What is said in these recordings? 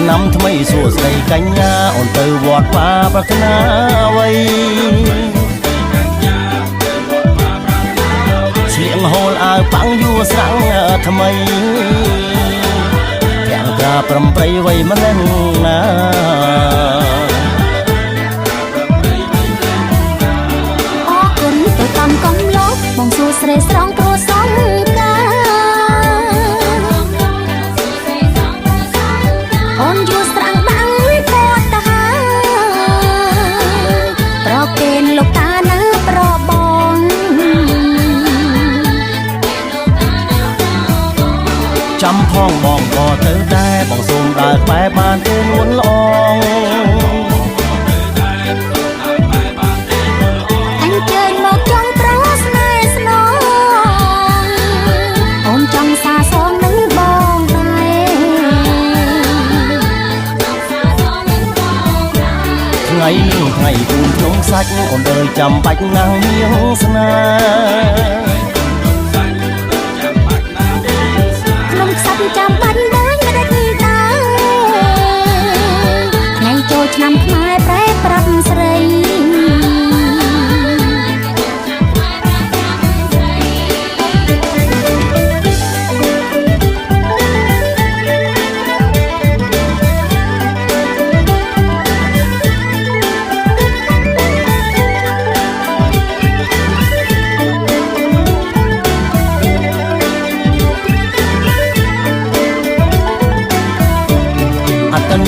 ឆ្នាំថ្មីសួស្ដីកញ្ញាអូនទៅវត្តបាប្រាថ្នាអ្វីស្លៀងហូលអាវប៉ាំងយួរស្រាំងថ្មីទាំងការប្រំប្រៃវ័យម្លឹងណាអរគុណទៅតាមកំឡុកបងសួស្ដីស្រងព្រោះសងកាអូនយួរស្រាំងបាំងពតតាហាប្រកេនលោកតាណាប្របងចាំផងបងក៏ទៅដែរបងសូមដើរក្បែរបានទេនួនល្អងអញ្ជើញមកចង់ប្រោស្នេហ៍ស្នងអូនចង់សាសងនឹងបងថ្ងៃនេះថ្ងៃពូនក្នុងសាច់អូនអើយចាំបាច់ណាស់នាងស្នេហ៍ក្នុងខ្សាច់ចាំបាច់ដែរមិនដាច់តាថ្ងៃចូលឆ្នាំខ្មែរប្រែប្រាប់ស្រី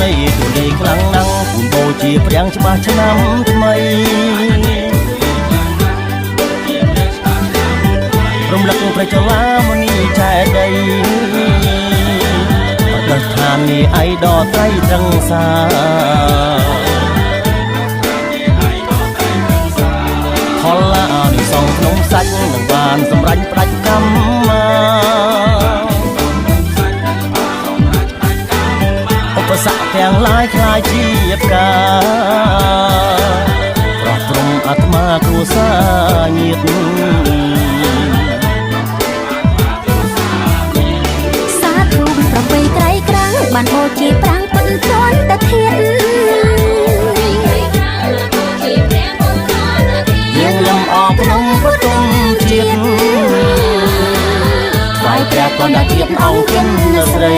នៃទូលេខ្លាំងណាស់ពូនបូជាព្រាំងច្បាស់ឆ្នាំថ្មីរំលឹកព្រះចលាមនីចែដីប្រទេសឋាននេះអៃដលត្រៃត្រឹងសាផល្លានិសងក្នុងសាច់នឹងបានសម្រេចផ្ដាច់កម្មមាស័កទាំងឡាយคล้ายជាផ្កាប្រោះព្រំអាត្មាគ្រួសារញាតិសាធុប្របីត្រៃក្រាំងបានបូជាប្រាំងពិនជន់តធានយើងលំអរក្នុងពុទ្ធុំជាតិថ្វាយព្រះកណ្ដាជាតិអង្គចិនស្រី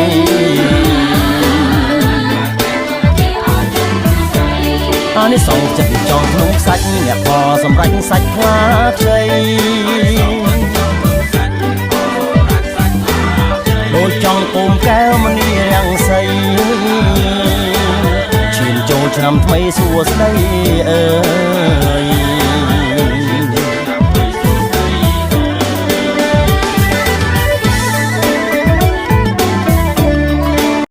អានេះសងចិត្តចង់ក្នុងសាច់អ្នកក៏សម្រេចសាច់ខ្លាខ្ចីដូចចង់ពុំកែវមនីរាំងសីឈានចូលឆ្នាំថ្មីសួស្ដីអើយ